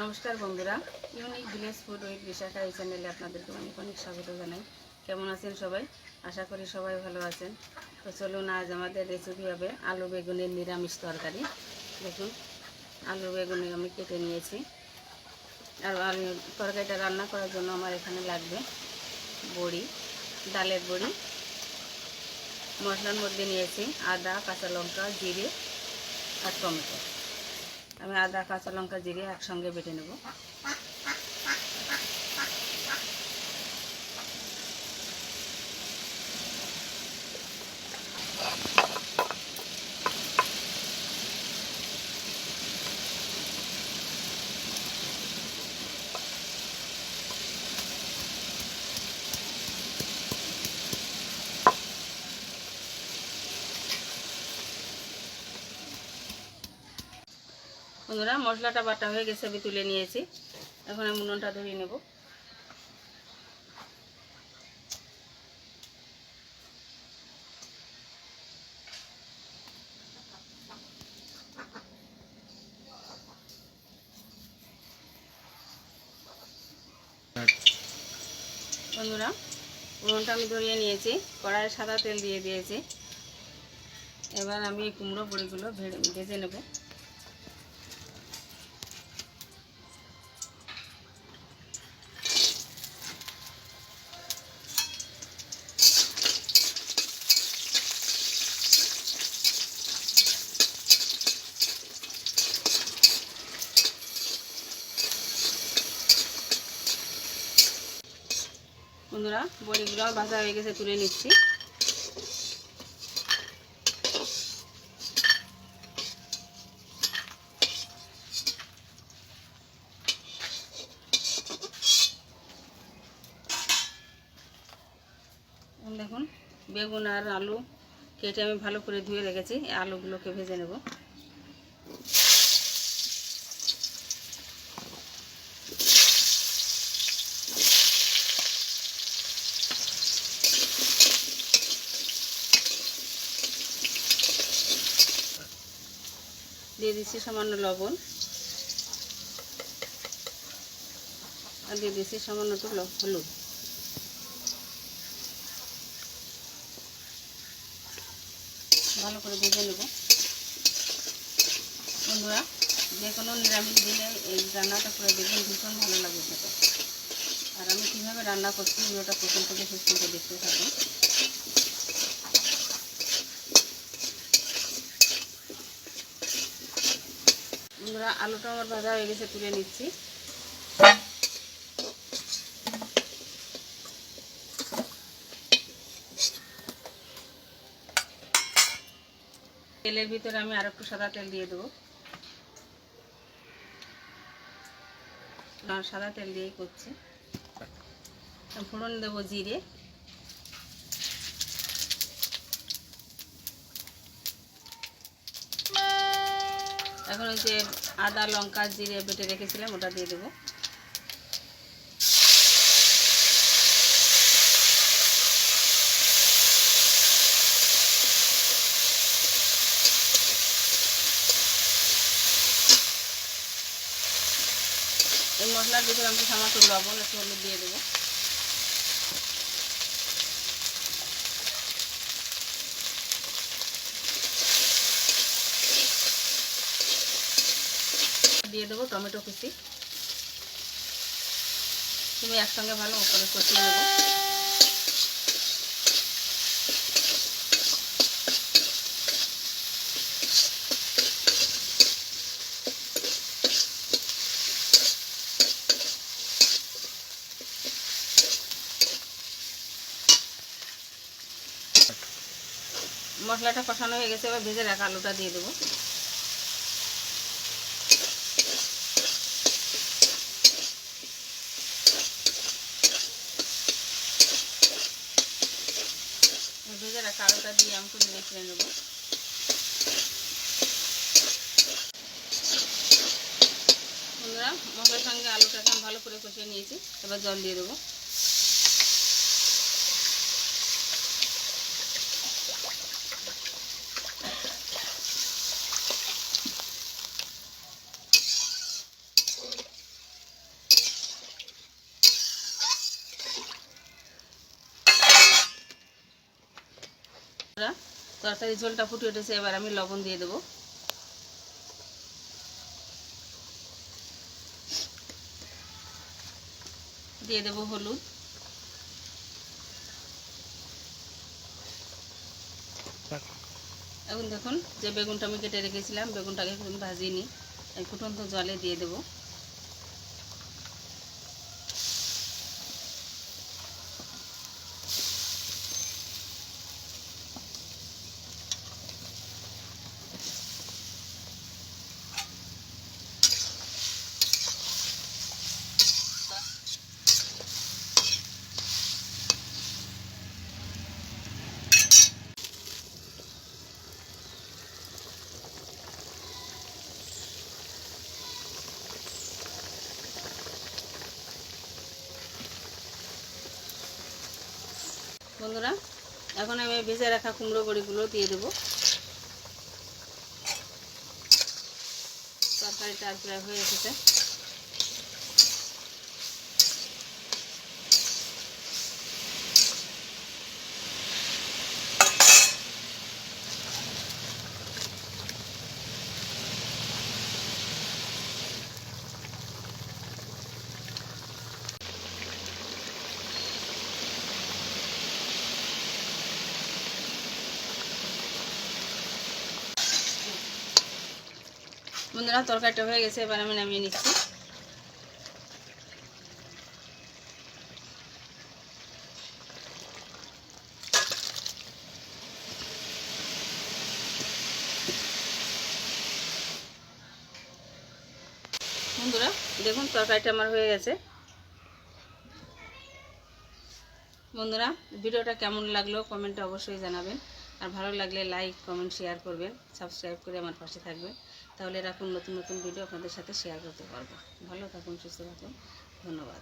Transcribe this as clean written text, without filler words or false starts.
নমস্কার বন্ধুরা, unique village food with Bishakha এই চ্যানেলে আপনাদেরকে অনেক অনেক স্বাগত জানাই। কেমন আছেন সবাই? আশা করি সবাই ভালো আছেন। তো চলুন, আজ আমাদের রেসিপি হবে আলু বেগুনের নিরামিষ তরকারি। দেখুন, আলু বেগুন আমি কেটে নিয়েছি। আর আলু তরকারিটা রান্না করার জন্য আমার এখানে লাগবে বড়ি, ডালের বড়ি। মশলার মধ্যে নিয়েছি আদা, কাঁচা লঙ্কা, জিরে আর টমেটো। আমি আদা, কাঁচা লঙ্কা, জিরে একসঙ্গে বেটে নেব। বন্ধুরা, মশলাটা বাটা হয়ে গেছে, আমি তুলে নিয়েছি। এখন আমি উনুনটা ধরিয়ে নেব। বন্ধুরা, উনুনটা আমি ধরিয়ে নিয়েছি, কড়াইয়ে সাদা তেল দিয়ে দিয়েছি। এবার আমি এই কুমড়ো বড়িগুলো ভেজে নেব। বন্ধুরা, বড়িগুলো ভাজা হয়ে গেছে, তুলে নিচ্ছি। দেখুন, বেগুন আর আলু কেটে আমি ভালো করে ধুয়ে রেখেছি। এই আলুগুলোকে ভেজে নেব। দিয়ে দিচ্ছি সামান্য লবণ, আর দিয়ে দিচ্ছি সামান্য একটু হলুদ। ভালো করে ভেজে নেব। বন্ধুরা, যে কোনো নিরামিষ দিলে এই রান্নাটা করে দেখবেন, ভীষণ ভালো লাগে খেতে। আর আমি কীভাবে রান্না করছি ভিডিওটা প্রথম থেকে শেষ পর্যন্ত দেখতে থাকুন। বন্ধুরা, আলুটা আমার ভাজা হয়ে গেছে, তুলে নিচ্ছি। তেলের ভিতরে আমি আর একটু সাদা তেল দিয়ে দেবো। সাদা তেল দিয়েই করছি। ফোড়ন দেবো জিরে, এখন ওই যে আদা, লঙ্কা, জিরে বেটে রেখেছিলাম ওটা দিয়ে দেবো। এই মশলার ভিতরে আমি সামান্য লবণ, একটু হলুদ দিয়ে দেবো। দিয়ে দেবো টমেটো কুচি। তুমি একসঙ্গে ভালো করে কষিয়ে নেবো। মশলাটা কষানো হয়ে গেছে, এবার ভেজে রাখা আলুটা দিয়ে দেবো। ভেজে রাখা আলুটা দিয়ে আমি একটু নেড়ে চেড়ে নেবো। বন্ধুরা, মশলার সঙ্গে আলুটাকে আমি ভালো করে কষিয়ে নিয়েছি, এবার জল দিয়ে দেবো। তরকারি ঝোলটা ফুটে উঠেছে, এবার আমি লবণ দিয়ে দেবো। দিয়ে দেবো হলুদ, এখন দেখুন যে বেগুনটা আমি কেটে রেখেছিলাম, বেগুনটাকে এখন ভাজিয়ে নিই, এই ফুটন্ত জলে দিয়ে দেবো। বন্ধুরা, এখন আমি ভেজে রাখা কুমড়ো বড়িগুলো দিয়ে দেবো। তরকারিটা প্রায় হয়ে এসেছে। বন্ধুরা, তরকারিটা হয়ে গেছে, এবার আমি নামিয়ে নিচ্ছি। বন্ধুরা দেখুন তরকারিটা আমার হয়ে গেছে। বন্ধুরা, ভিডিওটা কেমন লাগলো কমেন্টে অবশ্যই জানাবেন, আর ভালো লাগলে লাইক কমেন্ট শেয়ার করবেন, সাবস্ক্রাইব করে আমার পাশে থাকবেন, তাহলে এরকম নতুন নতুন ভিডিও আপনাদের সাথে শেয়ার করতে পারবো। ভালো থাকুন, সুস্থ থাকুন, ধন্যবাদ।